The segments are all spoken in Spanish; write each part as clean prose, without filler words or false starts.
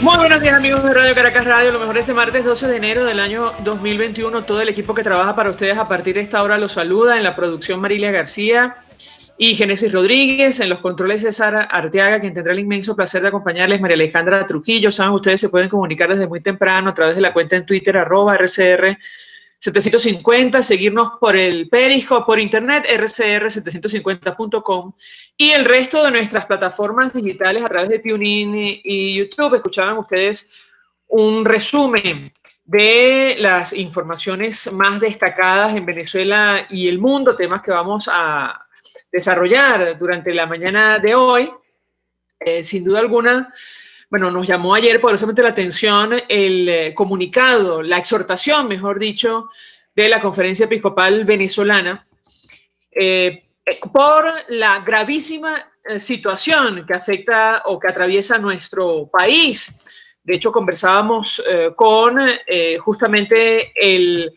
Muy buenos días, amigos de Radio Caracas Radio. Lo mejor este martes 12 de enero del año 2021. Todo el equipo que trabaja para ustedes a partir de esta hora los saluda. En la producción Marilia García y Génesis Rodríguez. En los controles César Arteaga, quien tendrá el inmenso placer de acompañarles, María Alejandra Trujillo. Saben, ustedes se pueden comunicar desde muy temprano a través de la cuenta en Twitter, @RCR750, seguirnos por el Periscope, por internet, rcr750.com, y el resto de nuestras plataformas digitales a través de TuneIn y YouTube. Escuchaban ustedes un resumen de las informaciones más destacadas en Venezuela y el mundo, temas que vamos a desarrollar durante la mañana de hoy. Sin duda alguna, bueno, nos llamó ayer poderosamente la atención el comunicado, la exhortación, mejor dicho, de la Conferencia Episcopal Venezolana por la gravísima situación que afecta o que atraviesa nuestro país. De hecho, conversábamos con justamente el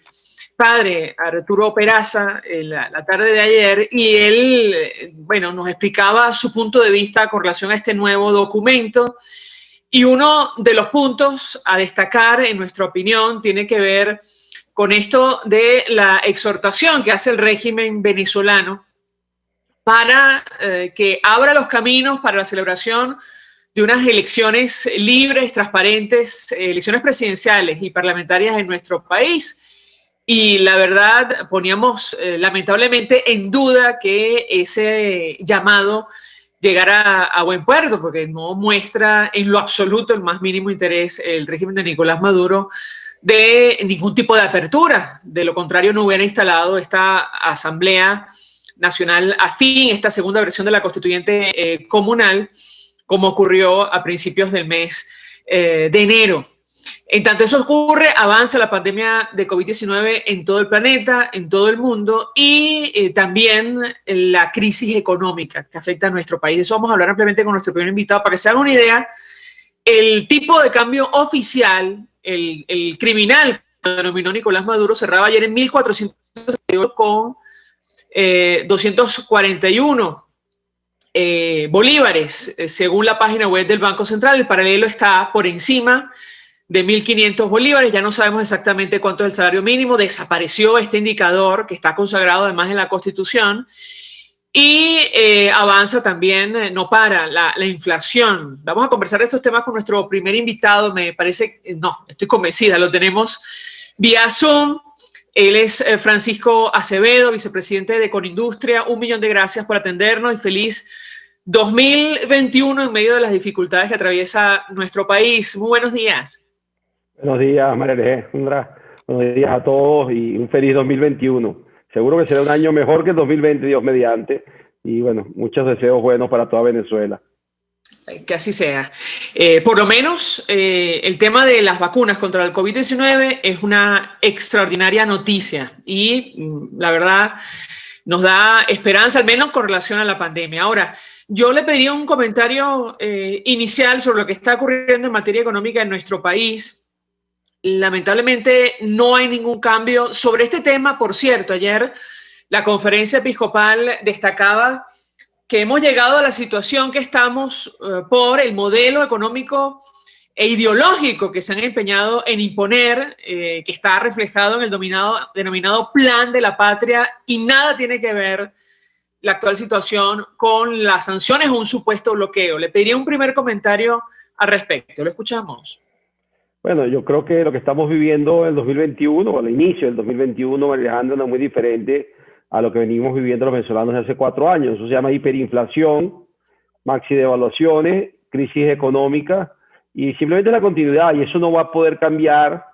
padre Arturo Peraza la tarde de ayer, y él, bueno, nos explicaba su punto de vista con relación a este nuevo documento. Y uno de los puntos a destacar, en nuestra opinión, tiene que ver con esto de la exhortación que hace el régimen venezolano para que abra los caminos para la celebración de unas elecciones libres, transparentes, elecciones presidenciales y parlamentarias en nuestro país. Y la verdad, poníamos lamentablemente en duda que ese llamado llegara a buen puerto, porque no muestra en lo absoluto el más mínimo interés el régimen de Nicolás Maduro de ningún tipo de apertura. De lo contrario, no hubiera instalado esta Asamblea Nacional afín, esta segunda versión de la constituyente comunal, como ocurrió a principios del mes de enero. En tanto eso ocurre, avanza la pandemia de COVID-19 en todo el planeta, en todo el mundo, y también la crisis económica que afecta a nuestro país. De eso vamos a hablar ampliamente con nuestro primer invitado. Para que se hagan una idea, el tipo de cambio oficial, el criminal que denominó Nicolás Maduro, cerraba ayer en 1.468 con 241 bolívares, según la página web del Banco Central. El paralelo está por encima de 1.500 bolívares. Ya no sabemos exactamente cuánto es el salario mínimo. Desapareció este indicador que está consagrado además en la Constitución. Y avanza también, no para, la inflación. Vamos a conversar de estos temas con nuestro primer invitado. Me parece, no, estoy convencida, lo tenemos vía Zoom. Él es Francisco Acevedo, vicepresidente de Conindustria. 1.000.000 de gracias por atendernos y feliz 2021 en medio de las dificultades que atraviesa nuestro país. Muy buenos días. Buenos días, María Alejandra. Buenos días a todos y un feliz 2021. Seguro que será un año mejor que el 2020, Dios mediante. Y bueno, muchos deseos buenos para toda Venezuela. Que así sea. Por lo menos el tema de las vacunas contra el COVID-19 es una extraordinaria noticia y la verdad nos da esperanza, al menos con relación a la pandemia. Ahora, yo le pediría un comentario inicial sobre lo que está ocurriendo en materia económica en nuestro país. Lamentablemente no hay ningún cambio sobre este tema. Por cierto, ayer la Conferencia Episcopal destacaba que hemos llegado a la situación que estamos por el modelo económico e ideológico que se han empeñado en imponer, que está reflejado en el denominado Plan de la Patria, y nada tiene que ver la actual situación con las sanciones o un supuesto bloqueo. Le pediría un primer comentario al respecto. Lo escuchamos. Bueno, yo creo que lo que estamos viviendo en el 2021, o al inicio del 2021, María Alejandra, no es muy diferente a lo que venimos viviendo los venezolanos hace 4 años. Eso se llama hiperinflación, maxi devaluaciones, crisis económica y simplemente la continuidad. Y eso no va a poder cambiar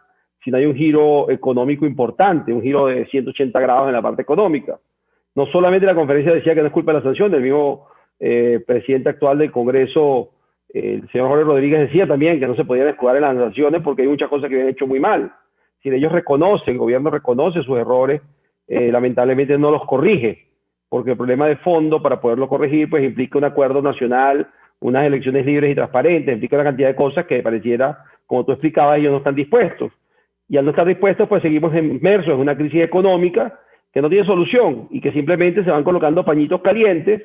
si no hay un giro económico importante, un giro de 180 grados en la parte económica. No solamente la conferencia decía que no es culpa de la sanción, el mismo presidente actual del Congreso, el señor Jorge Rodríguez, decía también que no se podían escudar en las sanciones porque hay muchas cosas que habían hecho muy mal. Si ellos reconocen, el gobierno reconoce sus errores, lamentablemente no los corrige, porque el problema de fondo para poderlo corregir pues implica un acuerdo nacional, unas elecciones libres y transparentes, implica una cantidad de cosas que pareciera, como tú explicabas, ellos no están dispuestos. Y al no estar dispuestos pues seguimos inmersos en una crisis económica que no tiene solución y que simplemente se van colocando pañitos calientes.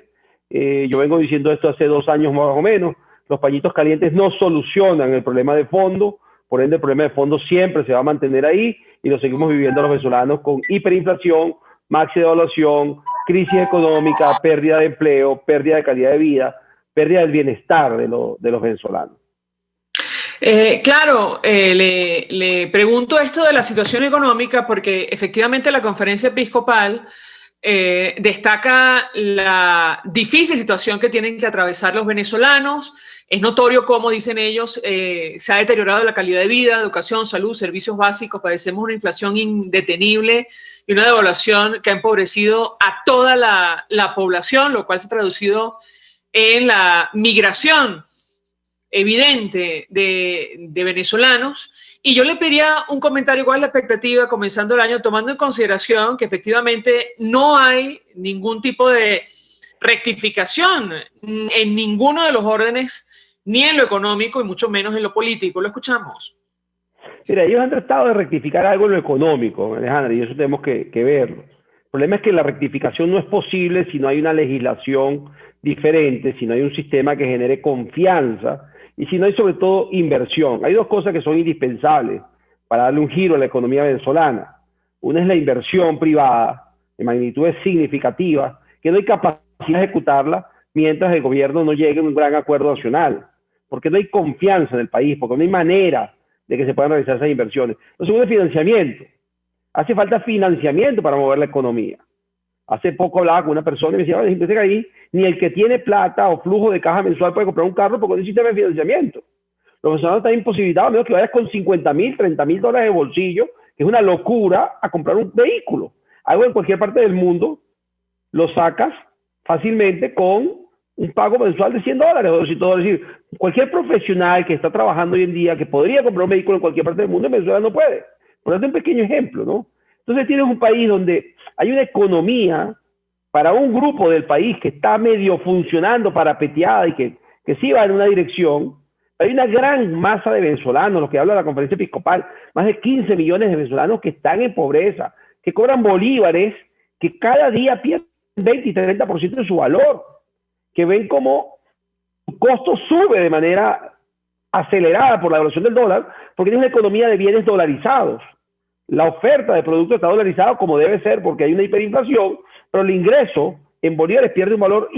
Yo vengo diciendo esto hace 2 años más o menos. los pañitos calientes no solucionan el problema de fondo, por ende el problema de fondo siempre se va a mantener ahí y lo seguimos viviendo los venezolanos con hiperinflación, máxima devaluación, crisis económica, pérdida de empleo, pérdida de calidad de vida, pérdida del bienestar de los venezolanos. Claro, le pregunto esto de la situación económica porque efectivamente la conferencia episcopal destaca la difícil situación que tienen que atravesar los venezolanos. Es notorio cómo, dicen ellos, se ha deteriorado la calidad de vida, educación, salud, servicios básicos. Padecemos una inflación indetenible y una devaluación que ha empobrecido a toda la población, lo cual se ha traducido en la migración evidente de venezolanos. Y yo le pediría un comentario: ¿cuál es la expectativa comenzando el año, tomando en consideración que efectivamente no hay ningún tipo de rectificación en ninguno de los órdenes, ni en lo económico y mucho menos en lo político? Lo escuchamos. Mira, ellos han tratado de rectificar algo en lo económico, Alejandra, y eso tenemos que verlo. El problema es que la rectificación no es posible si no hay una legislación diferente, si no hay un sistema que genere confianza y si no hay sobre todo inversión. Hay dos cosas que son indispensables para darle un giro a la economía venezolana. Una es la inversión privada de magnitudes significativas, que no hay capacidad de ejecutarla mientras el gobierno no llegue a un gran acuerdo nacional, porque no hay confianza en el país, porque no hay manera de que se puedan realizar esas inversiones. Lo segundo es financiamiento. Hace falta financiamiento para mover la economía. Hace poco hablaba con una persona y me decía: fíjate que ahí ni el que tiene plata o flujo de caja mensual puede comprar un carro porque no hay sistema de financiamiento. Los venezolanos están imposibilitados, a menos que vayas con $50,000, $30,000 de bolsillo, que es una locura, a comprar un vehículo. Algo en cualquier parte del mundo lo sacas fácilmente con un pago mensual de $100 o $200. Es decir, cualquier profesional que está trabajando hoy en día, que podría comprar un vehículo en cualquier parte del mundo, en Venezuela no puede. Por eso es un pequeño ejemplo, ¿no? Entonces tienes un país donde hay una economía para un grupo del país que está medio funcionando parapeteada y que sí va en una dirección. Hay una gran masa de venezolanos, lo que habla la conferencia episcopal, más de 15 millones de venezolanos que están en pobreza, que cobran bolívares, que cada día pierden 20 y 30% de su valor, que ven como su costo sube de manera acelerada por la evaluación del dólar, porque tiene una economía de bienes dolarizados. La oferta de productos está dolarizada como debe ser porque hay una hiperinflación, pero el ingreso en bolívares pierde un valor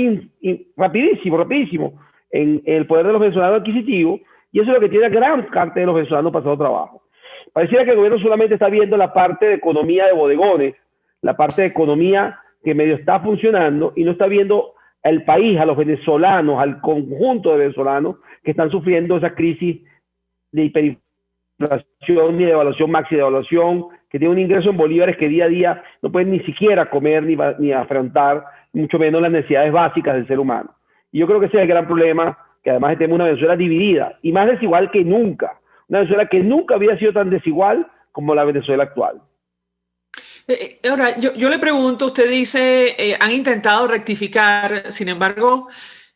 rapidísimo en el poder de los venezolanos adquisitivo, y eso es lo que tiene gran parte de los venezolanos pasando trabajo. Pareciera que el gobierno solamente está viendo la parte de economía de bodegones, la parte de economía que medio está funcionando, y no está viendo al país, a los venezolanos, al conjunto de venezolanos que están sufriendo esa crisis de hiperinflación ni de devaluación, maxi devaluación, que tiene un ingreso en bolívares que día a día no pueden ni siquiera comer ni afrontar, mucho menos las necesidades básicas del ser humano. Y yo creo que ese es el gran problema, que además tenemos una Venezuela dividida y más desigual que nunca. Una Venezuela que nunca había sido tan desigual como la Venezuela actual. Ahora, yo le pregunto, usted dice, han intentado rectificar, sin embargo,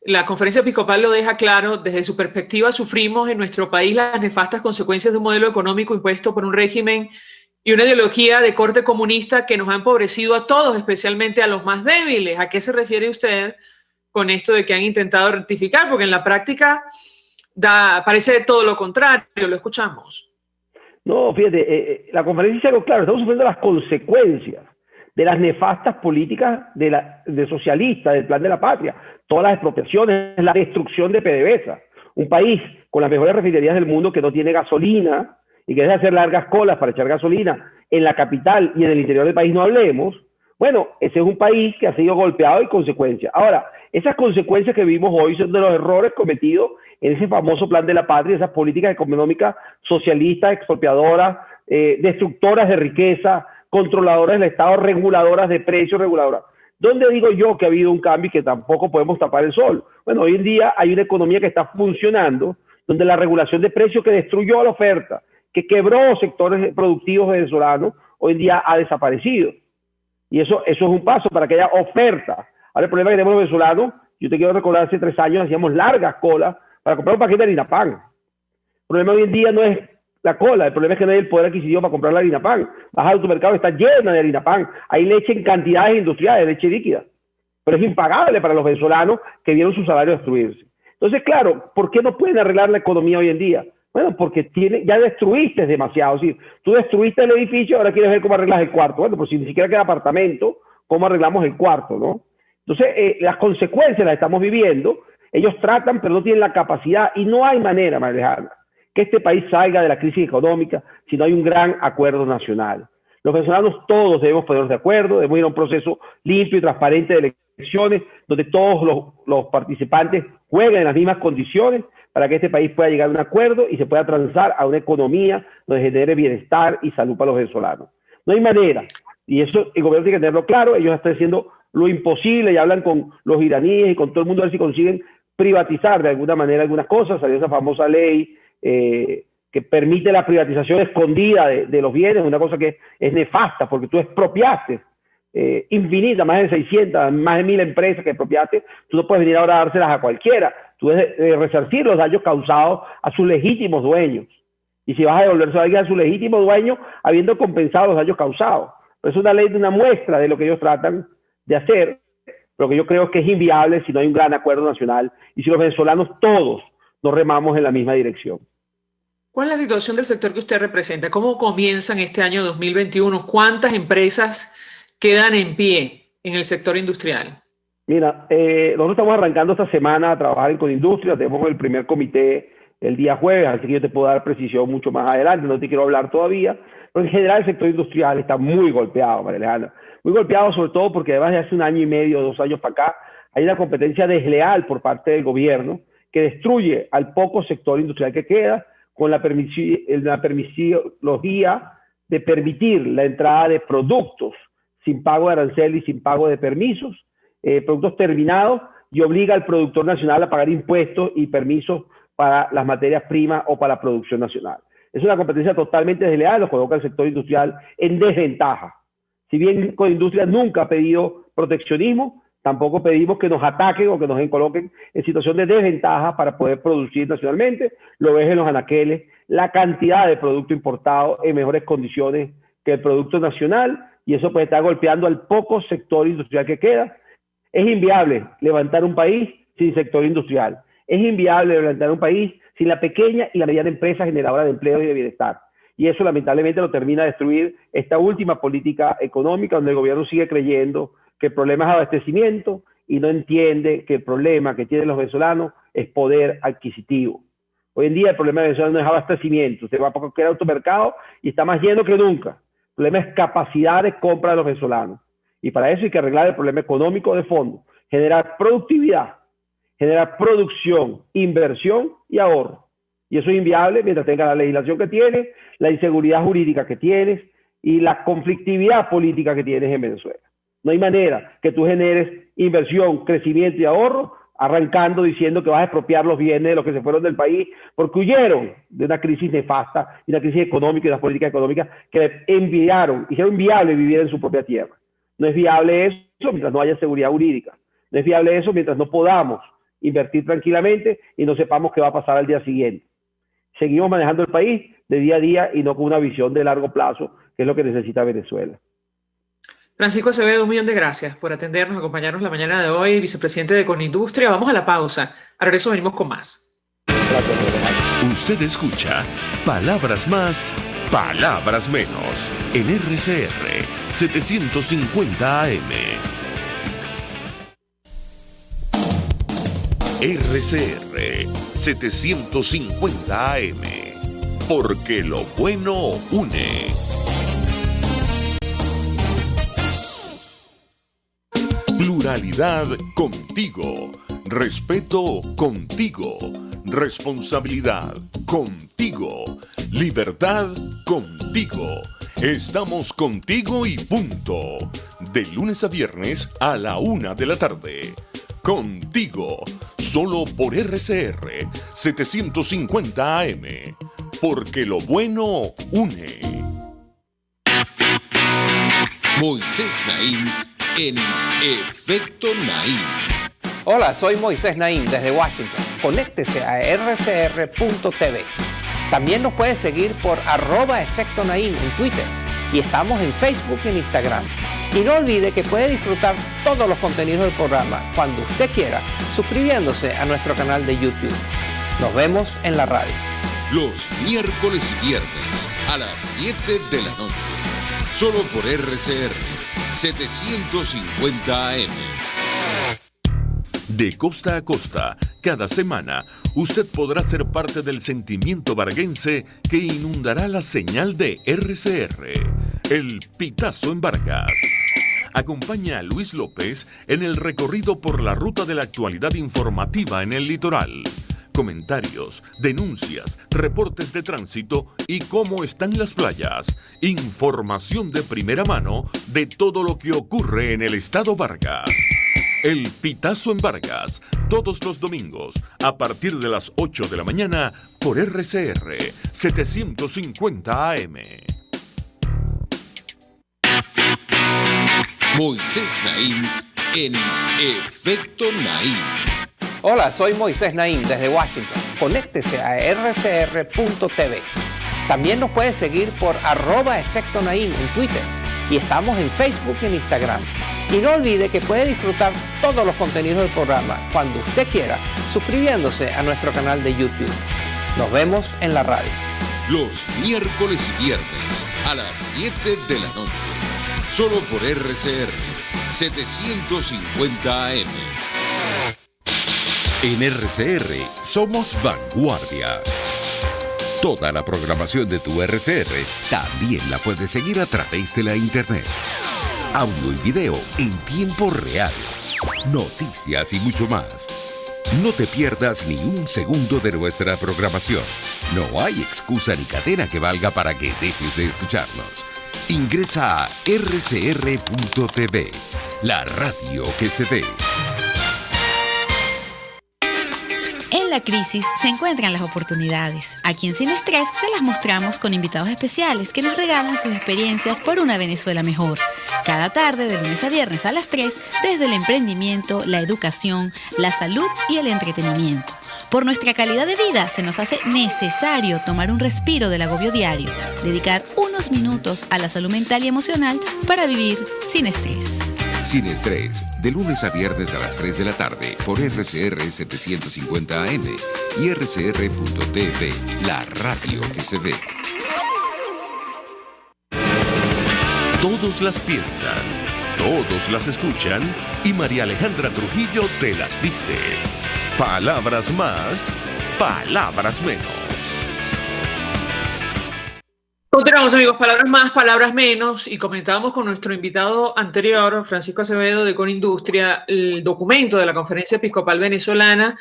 la conferencia episcopal lo deja claro: desde su perspectiva sufrimos en nuestro país las nefastas consecuencias de un modelo económico impuesto por un régimen y una ideología de corte comunista que nos ha empobrecido a todos, especialmente a los más débiles. ¿A qué se refiere usted con esto de que han intentado rectificar? Porque en la práctica parece todo lo contrario, lo escuchamos. No, fíjate, la conferencia dice algo claro: estamos sufriendo las consecuencias de las nefastas políticas de socialistas, del Plan de la Patria, todas las expropiaciones, la destrucción de PDVSA, un país con las mejores refinerías del mundo que no tiene gasolina y que debe hacer largas colas para echar gasolina en la capital y en el interior del país no hablemos. Bueno, ese es un país que ha sido golpeado y consecuencias. Ahora, esas consecuencias que vimos hoy son de los errores cometidos en ese famoso Plan de la Patria, esas políticas económicas socialistas, expropiadoras, destructoras de riqueza, controladoras del Estado, reguladoras de precios, reguladoras. ¿Dónde digo yo que ha habido un cambio y que tampoco podemos tapar el sol? Bueno, hoy en día hay una economía que está funcionando, donde la regulación de precios que destruyó la oferta, que quebró sectores productivos venezolanos, hoy en día ha desaparecido. Y eso es un paso para que haya oferta. Ahora el problema que tenemos los venezolanos, yo te quiero recordar, hace 3 años hacíamos largas colas para comprar un paquete de harina pan. El problema hoy en día no es la cola, el problema es que no hay el poder adquisitivo para comprar la harina pan. Vas al supermercado, está llena de harina pan. Hay leche en cantidades industriales, leche líquida. Pero es impagable para los venezolanos que vieron su salario destruirse. Entonces, claro, ¿por qué no pueden arreglar la economía hoy en día? Bueno, porque ya destruiste demasiado. Es decir, tú destruiste el edificio, ahora quieres ver cómo arreglas el cuarto. Bueno, pues si ni siquiera queda apartamento, ¿cómo arreglamos el cuarto, no? Entonces, las consecuencias las estamos viviendo. Ellos tratan, pero no tienen la capacidad, y no hay manera, María Alejandra, que este país salga de la crisis económica si no hay un gran acuerdo nacional. Los venezolanos todos debemos ponernos de acuerdo, debemos ir a un proceso limpio y transparente de elecciones, donde todos los participantes jueguen en las mismas condiciones para que este país pueda llegar a un acuerdo y se pueda transar a una economía donde genere bienestar y salud para los venezolanos. No hay manera, y eso el gobierno tiene que tenerlo claro. Ellos están haciendo lo imposible y hablan con los iraníes y con todo el mundo a ver si consiguen privatizar de alguna manera algunas cosas. Salió esa famosa ley que permite la privatización escondida de los bienes, una cosa que es nefasta porque tú expropiaste infinita, más de 600, más de 1000 empresas que expropiaste. Tú no puedes venir ahora a dárselas a cualquiera, tú debes resarcir los daños causados a sus legítimos dueños, y si vas a devolverse a alguien a su legítimo dueño habiendo compensado los daños causados. Pero es una ley de una muestra de lo que ellos tratan de hacer, pero que yo creo que es inviable si no hay un gran acuerdo nacional y si los venezolanos todos nos remamos en la misma dirección. ¿Cuál es la situación del sector que usted representa? ¿Cómo comienzan este año 2021? ¿Cuántas empresas quedan en pie en el sector industrial? Mira, nosotros estamos arrancando esta semana a trabajar en Conindustria. Tenemos el primer comité el día jueves, así que yo te puedo dar precisión mucho más adelante, no te quiero hablar todavía, pero en general el sector industrial está muy golpeado, María Alejandra. Muy golpeado sobre todo porque además de hace 1 año y medio, 2 años para acá, hay una competencia desleal por parte del gobierno que destruye al poco sector industrial que queda, con la permisología de permitir la entrada de productos sin pago de arancel y sin pago de permisos, productos terminados, y obliga al productor nacional a pagar impuestos y permisos para las materias primas o para la producción nacional. Es una competencia totalmente desleal, lo coloca el sector industrial en desventaja. Si bien Conindustria nunca ha pedido proteccionismo, tampoco pedimos que nos ataquen o que nos coloquen en situación de desventaja para poder producir nacionalmente. Lo ves en los anaqueles, la cantidad de producto importado en mejores condiciones que el producto nacional, y eso pues está golpeando al poco sector industrial que queda. Es inviable levantar un país sin sector industrial. Es inviable levantar un país sin la pequeña y la mediana empresa generadora de empleo y de bienestar. Y eso lamentablemente lo termina de destruir esta última política económica, donde el gobierno sigue creyendo que el problema es abastecimiento y no entiende que el problema que tienen los venezolanos es poder adquisitivo. Hoy en día el problema de Venezuela no es abastecimiento. Usted va a cualquier automercado y está más lleno que nunca. El problema es capacidad de compra de los venezolanos. Y para eso hay que arreglar el problema económico de fondo, generar productividad, generar producción, inversión y ahorro. Y eso es inviable mientras tenga la legislación que tienes, la inseguridad jurídica que tienes y la conflictividad política que tienes en Venezuela. No hay manera que tú generes inversión, crecimiento y ahorro arrancando diciendo que vas a expropiar los bienes de los que se fueron del país porque huyeron de una crisis nefasta y una crisis económica y una política económica que hicieron inviable vivir en su propia tierra. No es viable eso mientras no haya seguridad jurídica. No es viable eso mientras no podamos invertir tranquilamente y no sepamos qué va a pasar al día siguiente. Seguimos manejando el país de día a día y no con una visión de largo plazo, que es lo que necesita Venezuela. Francisco Acevedo, 1.000.000 de gracias por atendernos, acompañarnos la mañana de hoy, vicepresidente de Conindustria. Vamos a la pausa. A regreso venimos con más. Gracias. Usted escucha Palabras Más, Palabras Menos en RCR 750 AM. RCR 750 AM. Porque lo bueno une. Pluralidad contigo. Respeto contigo. Responsabilidad contigo. Libertad contigo. Estamos contigo y punto. De lunes a viernes a la 1 de la tarde. Contigo. Solo por RCR 750 AM. Porque lo bueno une. Moisés Naim en Efecto Naim. Hola, soy Moisés Naim desde Washington. Conéctese a rcr.tv. También nos puede seguir por @Efecto Naim en Twitter. Y estamos en Facebook y en Instagram. Y no olvide que puede disfrutar todos los contenidos del programa cuando usted quiera, suscribiéndose a nuestro canal de YouTube. Nos vemos en la radio. Los miércoles y viernes a las 7 de la noche. Solo por RCR 750 AM. De costa a costa, cada semana, usted podrá ser parte del sentimiento varguense que inundará la señal de RCR. El Pitazo en Vargas. Acompaña a Luis López en el recorrido por la ruta de la actualidad informativa en el litoral. Comentarios, denuncias, reportes de tránsito y cómo están las playas. Información de primera mano de todo lo que ocurre en el estado Vargas. El Pitazo en Vargas, todos los domingos, a partir de las 8 de la mañana, por RCR 750 AM. Moisés Naim en Efecto Naim. Hola, soy Moisés Naim desde Washington. Conéctese a rcr.tv. También nos puede seguir por @Efecto Naim en Twitter. Y estamos en Facebook y en Instagram. Y no olvide que puede disfrutar todos los contenidos del programa cuando usted quiera, suscribiéndose a nuestro canal de YouTube. Nos vemos en la radio. Los miércoles y viernes a las 7 de la noche. Solo por RCR 750 AM. En RCR somos vanguardia. Toda la programación de tu RCR también la puedes seguir a través de la internet. Audio y video en tiempo real. Noticias y mucho más. No te pierdas ni un segundo de nuestra programación. No hay excusa ni cadena que valga para que dejes de escucharnos. Ingresa a rcr.tv, la radio que se ve. En la crisis se encuentran las oportunidades. Aquí en Sin Estrés se las mostramos con invitados especiales que nos regalan sus experiencias por una Venezuela mejor. Cada tarde, de lunes a viernes a las 3, desde el emprendimiento, la educación, la salud y el entretenimiento. Por nuestra calidad de vida se nos hace necesario tomar un respiro del agobio diario, dedicar unos minutos a la salud mental y emocional para vivir sin estrés. Sin Estrés, de lunes a viernes a las 3 de la tarde por RCR 750 AM y rcr.tv, la radio que se ve. Todos las piensan, todos las escuchan y María Alejandra Trujillo te las dice. Palabras más, palabras menos. Continuamos, amigos, palabras más, palabras menos, y comentábamos con nuestro invitado anterior, Francisco Acevedo de Conindustria, el documento de la Conferencia Episcopal Venezolana.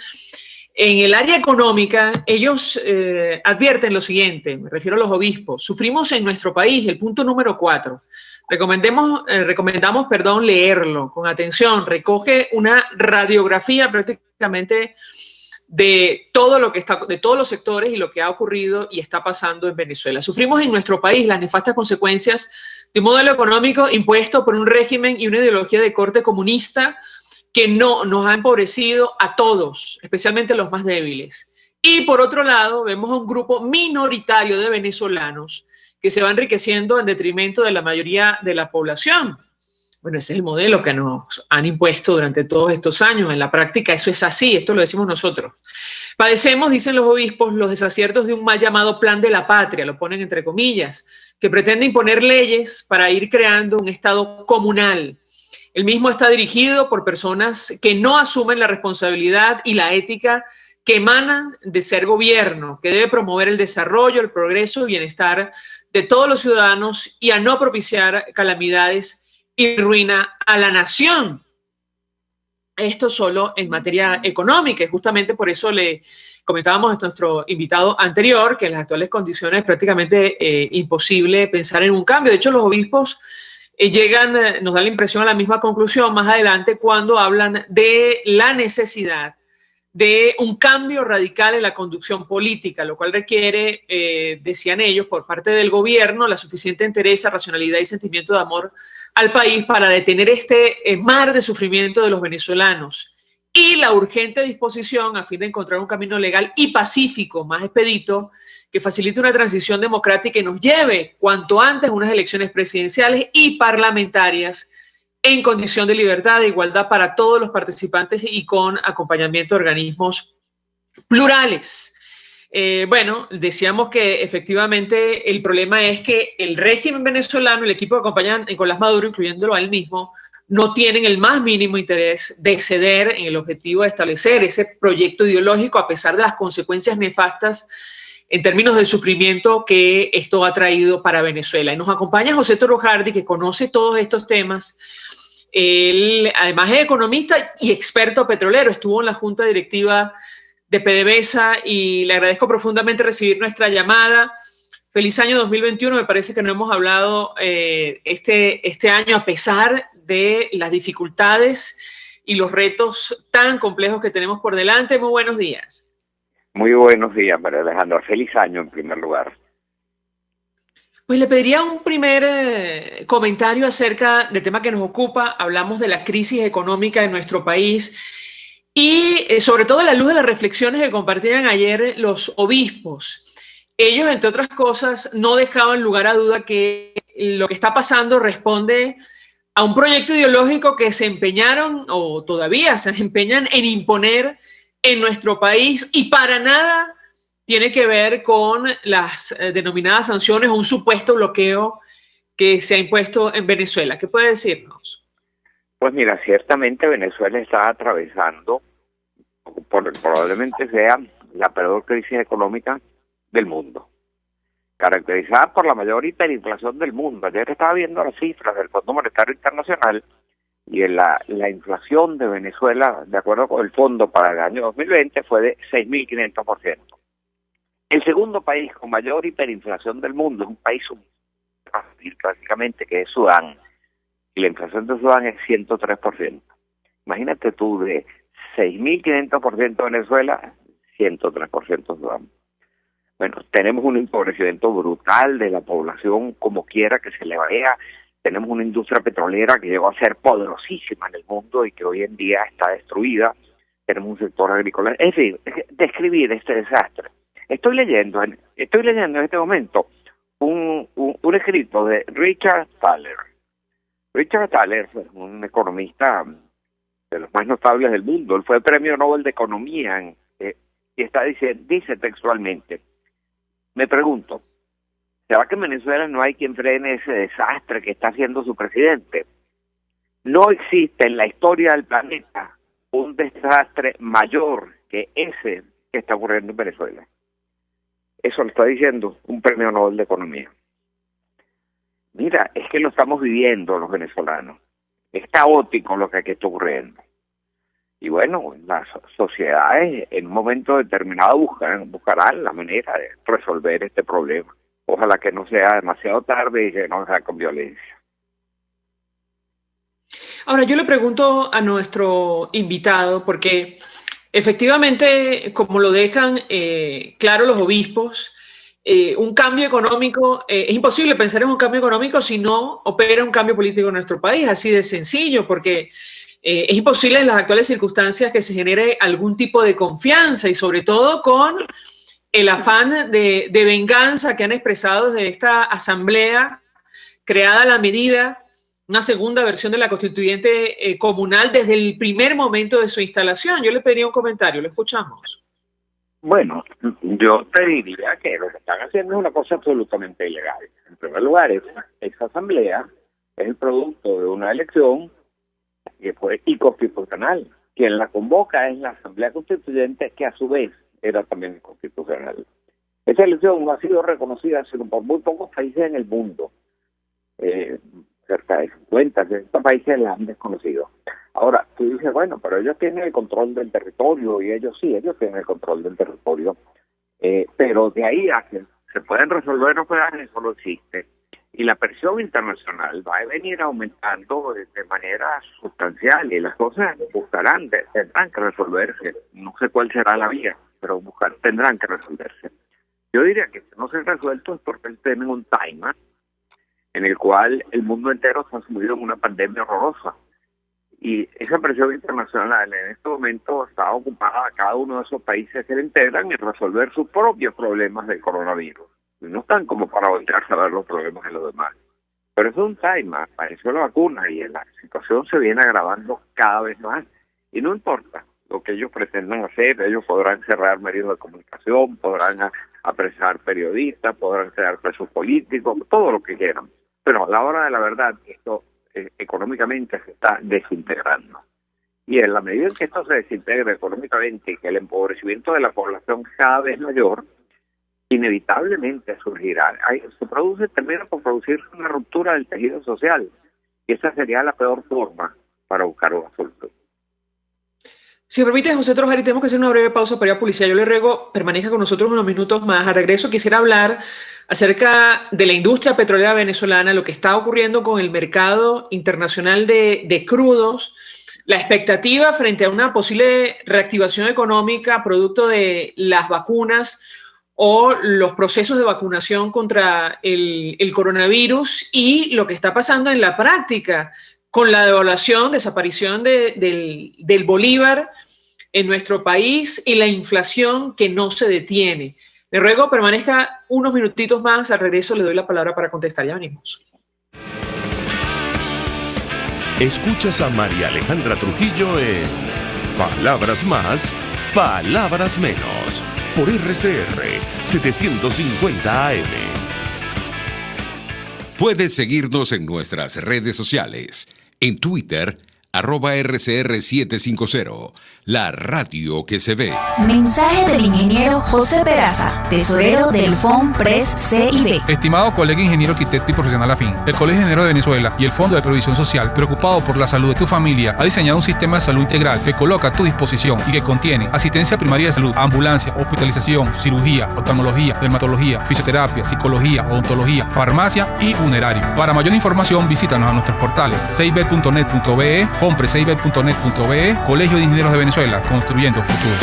En el área económica, ellos advierten lo siguiente, me refiero a los obispos: sufrimos en nuestro país, el punto número 4. Recomendamos leerlo con atención. Recoge una radiografía prácticamente de todo lo que está, de todos los sectores y lo que ha ocurrido y está pasando en Venezuela. Sufrimos en nuestro país las nefastas consecuencias de un modelo económico impuesto por un régimen y una ideología de corte comunista que nos ha empobrecido a todos, especialmente a los más débiles. Y por otro lado, vemos a un grupo minoritario de venezolanos que se va enriqueciendo en detrimento de la mayoría de la población. Bueno, ese es el modelo que nos han impuesto durante todos estos años. En la práctica eso es así, esto lo decimos nosotros. Padecemos, dicen los obispos, los desaciertos de un mal llamado plan de la patria, lo ponen entre comillas, que pretende imponer leyes para ir creando un Estado comunal. El mismo está dirigido por personas que no asumen la responsabilidad y la ética que emanan de ser gobierno, que debe promover el desarrollo, el progreso y bienestar de todos los ciudadanos y a no propiciar calamidades y ruina a la nación. Esto solo en materia económica, y justamente por eso le comentábamos a nuestro invitado anterior que en las actuales condiciones es prácticamente imposible pensar en un cambio. De hecho, los obispos nos da la impresión a la misma conclusión más adelante cuando hablan de la necesidad de un cambio radical en la conducción política, lo cual requiere, decían ellos, por parte del gobierno, la suficiente entereza, racionalidad y sentimiento de amor al país para detener este mar de sufrimiento de los venezolanos y la urgente disposición a fin de encontrar un camino legal y pacífico más expedito que facilite una transición democrática y nos lleve cuanto antes a unas elecciones presidenciales y parlamentarias en condición de libertad, de igualdad para todos los participantes y con acompañamiento de organismos plurales. Bueno, decíamos que efectivamente el problema es que el régimen venezolano, el equipo que acompaña Nicolás Maduro, incluyéndolo a él mismo, no tienen el más mínimo interés de ceder en el objetivo de establecer ese proyecto ideológico a pesar de las consecuencias nefastas en términos de sufrimiento que esto ha traído para Venezuela. Y nos acompaña José Toro Hardy, que conoce todos estos temas. Él, además, es economista y experto petrolero. Estuvo en la junta directiva de PDVSA y le agradezco profundamente recibir nuestra llamada. Feliz año 2021. Me parece que no hemos hablado este año a pesar de las dificultades y los retos tan complejos que tenemos por delante. Muy buenos días. Muy buenos días, María Alejandra. Feliz año en primer lugar. Pues le pediría un primer comentario acerca del tema que nos ocupa. Hablamos de la crisis económica en nuestro país y sobre todo a la luz de las reflexiones que compartían ayer los obispos. Ellos, entre otras cosas, no dejaban lugar a duda que lo que está pasando responde a un proyecto ideológico que se empeñaron o todavía se empeñan en imponer en nuestro país y para nada tiene que ver con las denominadas sanciones o un supuesto bloqueo que se ha impuesto en Venezuela. ¿Qué puede decirnos? Pues mira, ciertamente Venezuela está atravesando, probablemente sea la peor crisis económica del mundo, caracterizada por la mayor hiperinflación del mundo. Ayer estaba viendo las cifras del Fondo Monetario Internacional y la inflación de Venezuela, de acuerdo con el fondo para el año 2020, fue de 6.500%. El segundo país con mayor hiperinflación del mundo es un país prácticamente que es Sudán, y la inflación de Sudán es 103%. Imagínate tú, de 6.500% Venezuela, 103% Sudán. Bueno, tenemos un empobrecimiento brutal de la población, como quiera que se le vea. Tenemos una industria petrolera que llegó a ser poderosísima en el mundo y que hoy en día está destruida. Tenemos un sector agrícola. En fin, describir este desastre. Estoy leyendo en este momento un escrito de Richard Thaler. Richard Thaler es un economista de los más notables del mundo. Él fue Premio Nobel de Economía y dice textualmente: me pregunto, ¿será que en Venezuela no hay quien frene ese desastre que está haciendo su presidente? No existe en la historia del planeta un desastre mayor que ese que está ocurriendo en Venezuela. Eso lo está diciendo un premio Nobel de Economía. Mira, es que lo estamos viviendo los venezolanos. Es caótico lo que aquí está ocurriendo. Y bueno, las sociedades en un momento determinado buscarán la manera de resolver este problema. Ojalá que no sea demasiado tarde y que no sea con violencia. Ahora, yo le pregunto a nuestro invitado, porque efectivamente, como lo dejan claro los obispos, un cambio económico, es imposible pensar en un cambio económico si no opera un cambio político en nuestro país, así de sencillo, porque es imposible en las actuales circunstancias que se genere algún tipo de confianza y sobre todo con el afán de venganza que han expresado desde esta asamblea creada a la medida, una segunda versión de la constituyente comunal desde el primer momento de su instalación. Yo le pediría un comentario, lo escuchamos. Bueno, yo te diría que lo que están haciendo es una cosa absolutamente ilegal. En primer lugar, esa asamblea es el producto de una elección que fue inconstitucional. Quien la convoca es la Asamblea Constituyente, que a su vez era también inconstitucional. Esa elección no ha sido reconocida sino por muy pocos países en el mundo. Cerca de 50, 60 países la han desconocido. Ahora, tú dices, bueno, pero ellos tienen el control del territorio, y ellos tienen el control del territorio, pero de ahí a que se pueden resolver los peajes, eso no existe. Y la presión internacional va a venir aumentando de manera sustancial, y las cosas tendrán que resolverse. No sé cuál será la vía, pero tendrán que resolverse. Yo diría que si no se ha resuelto es porque tienen un timer en el cual el mundo entero está sumido en una pandemia horrorosa. Y esa presión internacional en este momento está ocupada a cada uno de esos países que le integran en resolver sus propios problemas del coronavirus. Y no están como para voltearse a ver los problemas de los demás. Pero eso es un time, apareció la vacuna y la situación se viene agravando cada vez más. Y no importa lo que ellos pretendan hacer, ellos podrán cerrar medios de comunicación, podrán apresar periodistas, podrán crear presos políticos, todo lo que quieran. Pero a la hora de la verdad, esto económicamente se está desintegrando. Y en la medida en que esto se desintegra económicamente y que el empobrecimiento de la población cada vez mayor, inevitablemente surgirá. Termina por producirse una ruptura del tejido social. Y esa sería la peor forma para buscar una solución. Si me permite, José Torojari, tenemos que hacer una breve pausa para ir a publicidad. Yo le ruego permanezca con nosotros unos minutos más. Al regreso quisiera hablar acerca de la industria petrolera venezolana, lo que está ocurriendo con el mercado internacional de crudos, la expectativa frente a una posible reactivación económica producto de las vacunas o los procesos de vacunación contra el coronavirus y lo que está pasando en la práctica con la devaluación, desaparición del bolívar en nuestro país y la inflación que no se detiene. Le ruego permanezca unos minutitos más, al regreso le doy la palabra para contestar, ya venimos. Escuchas a María Alejandra Trujillo en Palabras Más, Palabras Menos, por RCR 750 AM. Puedes seguirnos en nuestras redes sociales. En Twitter, @RCR750, la radio que se ve. Mensaje del ingeniero José Peraza, tesorero del FONPRES CIB. Estimado colega ingeniero arquitecto y profesional afín, el Colegio de Ingenieros de Venezuela y el Fondo de Previsión Social, preocupado por la salud de tu familia, ha diseñado un sistema de salud integral que coloca a tu disposición y que contiene asistencia primaria de salud, ambulancia, hospitalización, cirugía, oftalmología, dermatología, fisioterapia, psicología, odontología, farmacia y funerario. Para mayor información, visítanos a nuestros portales cib.net.be, fonprescib.net.be, Colegio de Ingenieros de Venezuela, construyendo futuro.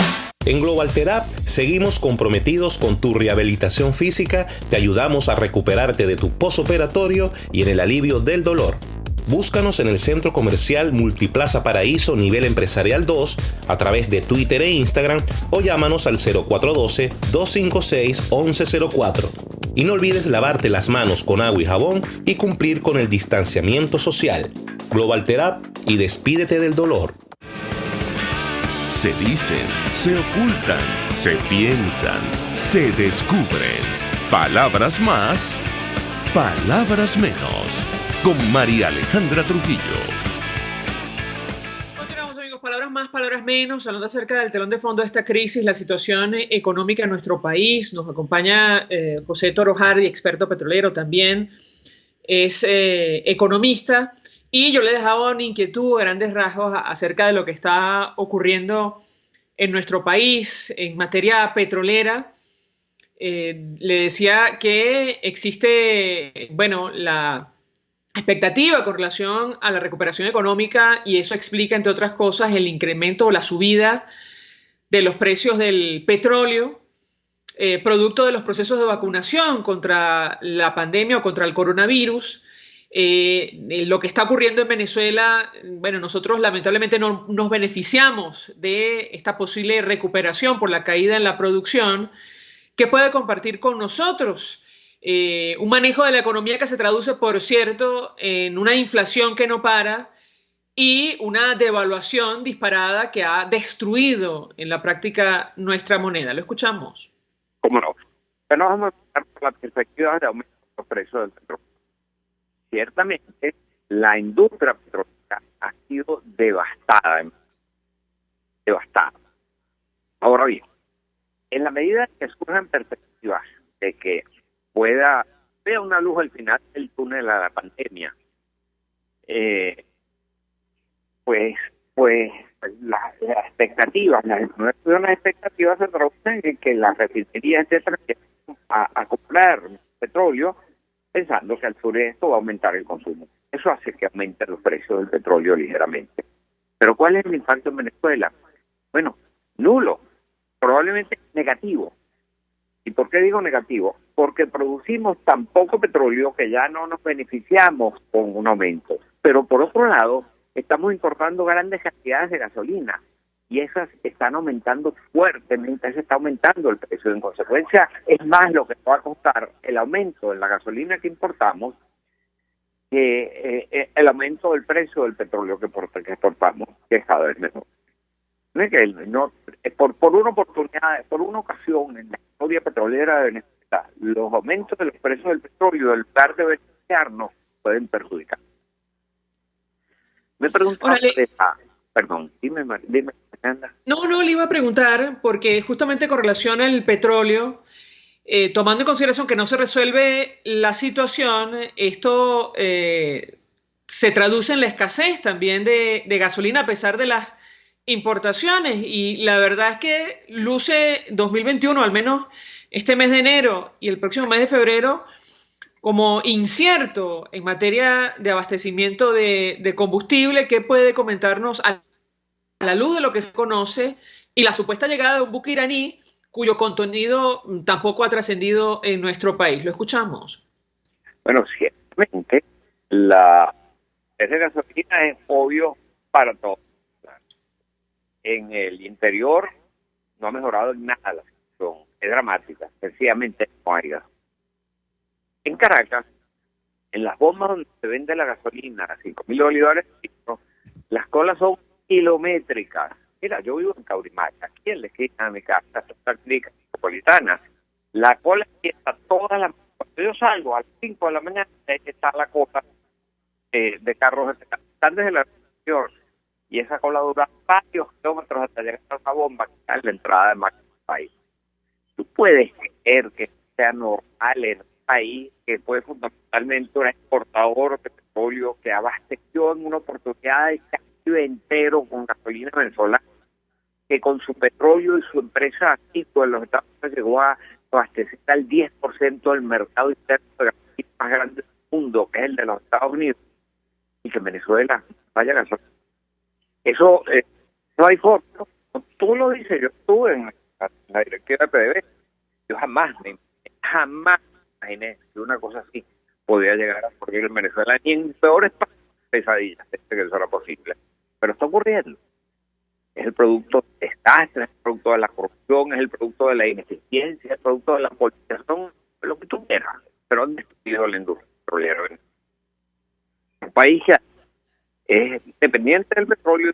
En Global Therap seguimos comprometidos con tu rehabilitación física, te ayudamos a recuperarte de tu posoperatorio y en el alivio del dolor. Búscanos en el Centro Comercial Multiplaza Paraíso Nivel Empresarial 2 a través de Twitter e Instagram o llámanos al 0412-256-1104. Y no olvides lavarte las manos con agua y jabón y cumplir con el distanciamiento social. Global Therap y despídete del dolor. Se dicen, se ocultan, se piensan, se descubren. Palabras más, palabras menos. Con María Alejandra Trujillo. Continuamos, amigos. Palabras más, palabras menos. Hablando acerca del telón de fondo de esta crisis, la situación económica en nuestro país. Nos acompaña José Torojari, experto petrolero también. Es economista. Y yo le dejaba una inquietud a grandes rasgos acerca de lo que está ocurriendo en nuestro país en materia petrolera. Le decía que existe, la expectativa con relación a la recuperación económica y eso explica, entre otras cosas, el incremento o la subida de los precios del petróleo, producto de los procesos de vacunación contra la pandemia o contra el coronavirus. Lo que está ocurriendo en Venezuela, nosotros lamentablemente no nos beneficiamos de esta posible recuperación por la caída en la producción. ¿Qué puede compartir con nosotros? Un manejo de la economía que se traduce, por cierto, en una inflación que no para y una devaluación disparada que ha destruido en la práctica nuestra moneda. ¿Lo escuchamos? ¿Cómo no? Pero vamos a empezar por la perspectiva de aumento de los precios del petróleo. Ciertamente, la industria petrolera ha sido devastada. Ahora bien, en la medida que surjan perspectivas de que vea una luz al final del túnel a la pandemia, pues las expectativas, las expectativas se traducen en que las refinerías, etcétera, a comprar petróleo pensando que al sur esto va a aumentar el consumo. Eso hace que aumenten los precios del petróleo ligeramente. Pero ¿cuál es el impacto en Venezuela? Bueno, nulo, probablemente negativo. ¿Y por qué digo negativo? Porque producimos tan poco petróleo que ya no nos beneficiamos con un aumento. Pero por otro lado, estamos importando grandes cantidades de gasolina y esas están aumentando fuertemente, se está aumentando el precio. En consecuencia, es más lo que va a costar el aumento de la gasolina que importamos que el aumento del precio del petróleo que exportamos, que es cada vez menor. No es que por una oportunidad, por una ocasión en la historia petrolera de Venezuela, los aumentos de los precios del petróleo, en lugar de beneficiarnos, pueden perjudicar. Me preguntaba, perdón, dime, Fernanda. No, le iba a preguntar, porque justamente con relación al petróleo, tomando en consideración que no se resuelve la situación, esto se traduce en la escasez también de gasolina a pesar de las importaciones, y la verdad es que luce 2021, al menos este mes de enero y el próximo mes de febrero, como incierto en materia de abastecimiento de combustible. ¿Qué puede comentarnos a la luz de lo que se conoce y la supuesta llegada de un buque iraní cuyo contenido tampoco ha trascendido en nuestro país? Lo escuchamos. Bueno, ciertamente la gasolina es obvio para todos. En el interior no ha mejorado en nada la situación, es dramática, sencillamente no hay gas. En Caracas, en las bombas donde se vende la gasolina a 5.000 bolívares, las colas son kilométricas. Mira, yo vivo en Caurimacha, aquí en la esquina de mi casa, esta clínica metropolitana. La cola empieza toda la... Cuando yo salgo a las 5 de la mañana, está la cola de carros, están desde la recepción, y esa cola dura varios kilómetros hasta llegar a esa bomba que está en la entrada de Macao país. ¿Tú puedes creer que sea normal en un país que fue fundamentalmente un exportador de petróleo, que abasteció en una oportunidad de casi entero con gasolina venezolana, que con su petróleo y su empresa Quito en los Estados Unidos llegó a abastecer al 10% del mercado interno de gasolina más grande del mundo, que es el de los Estados Unidos, y que en Venezuela vaya gasolina? Eso no hay forma. Tú lo dices, yo estuve en la directiva de PDVSA. Yo jamás imaginé que una cosa así podía llegar a ocurrir en Venezuela, ni en peores pesadillas que eso era posible. Pero está ocurriendo. Es el producto de desastre, es el producto de la corrupción, es el producto de la ineficiencia, es el producto de la politización, lo que tú quieras. Pero han destruido la industria petrolera. Un país que es dependiente del petróleo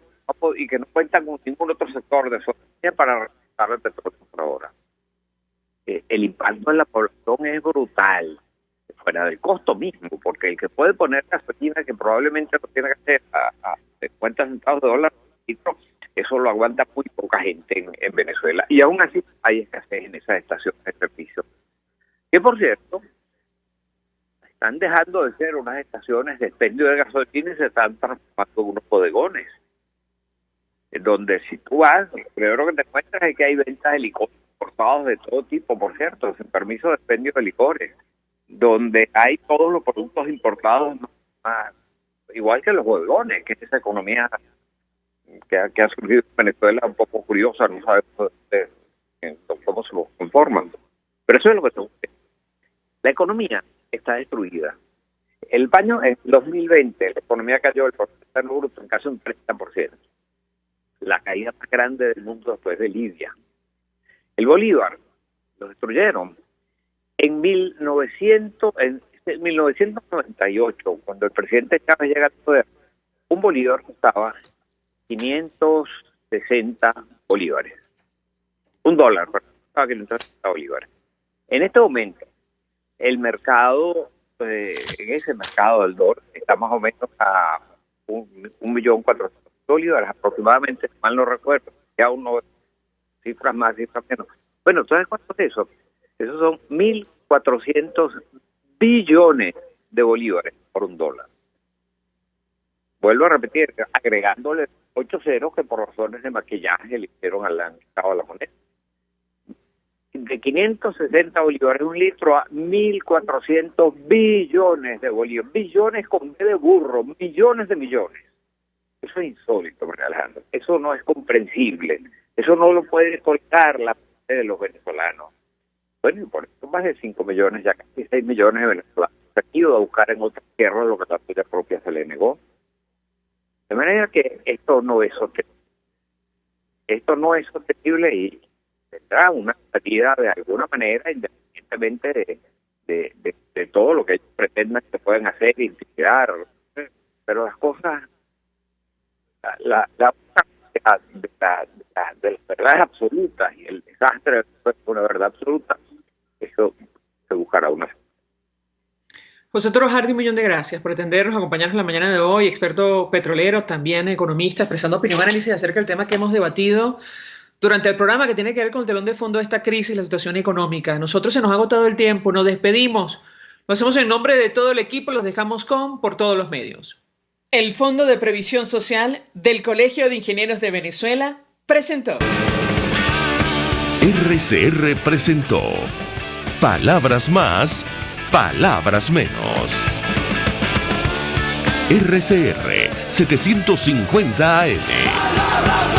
y que no cuenta con ningún otro sector de soberanía para recuperar el petróleo por ahora. El impacto en la población es brutal, fuera del costo mismo, porque el que puede poner gasolina, que probablemente lo tiene que hacer a 50 centavos de dólar, eso lo aguanta muy poca gente en Venezuela. Y aún así hay escasez en esas estaciones de servicio. Que por cierto, están dejando de ser unas estaciones de expendio de gasolina y se están transformando en unos bodegones, donde si tú vas, lo primero que te encuentras es que hay ventas de licores importados de todo tipo, por cierto, sin permiso de expendio de licores, donde hay todos los productos importados, igual que los bodegones, que es esa economía que ha surgido en Venezuela un poco curiosa, no sabemos cómo se lo conforman. Pero eso es lo que se busca. La economía está destruida. El año en 2020, la economía cayó el Producto Interno Bruto en casi un 30%. La caída más grande del mundo después de Libia. El Bolívar lo destruyeron. En 1998, cuando el presidente Chávez llega al poder, un bolívar costaba 560 bolívares. $1, costaba 560 bolívares. En este momento, el mercado, en ese mercado del dólar, está más o menos a 1.400.000 bolívares aproximadamente, mal no recuerdo, ya uno, cifras más, cifras menos. Bueno, ¿sabes cuánto es eso? Esos son 1.400 billones de bolívares por $1. Vuelvo a repetir, agregándole 8 ceros que por razones de maquillaje le hicieron al estado de la moneda. De 560 bolívares un litro a 1.400 billones de bolívares. Billones con B de burro, millones de millones. Eso es insólito, María Alejandra. Eso no es comprensible. Eso no lo puede colgar la parte de los venezolanos. Bueno, y por eso más de 5 millones, ya casi 6 millones de venezolanos se han ido a buscar en otras tierras lo que la suya propia se le negó. De manera que esto no es sostenible. Esto no es sostenible y tendrá una salida de alguna manera, independientemente de todo lo que ellos pretenden que pueden hacer, intimidar, pero las cosas, de las verdades absolutas y el desastre de una verdad absoluta, eso se buscará una. José Toro Hardy, un millón de gracias por atendernos, acompañarnos en la mañana de hoy, experto petrolero, también economista, expresando opinión, análisis acerca del tema que hemos debatido durante el programa, que tiene que ver con el telón de fondo de esta crisis, la situación económica. Nosotros se nos ha agotado el tiempo, nos despedimos, lo hacemos en nombre de todo el equipo, los dejamos por todos los medios. El Fondo de Previsión Social del Colegio de Ingenieros de Venezuela presentó. RCR presentó Palabras Más, Palabras Menos. RCR 750 AM.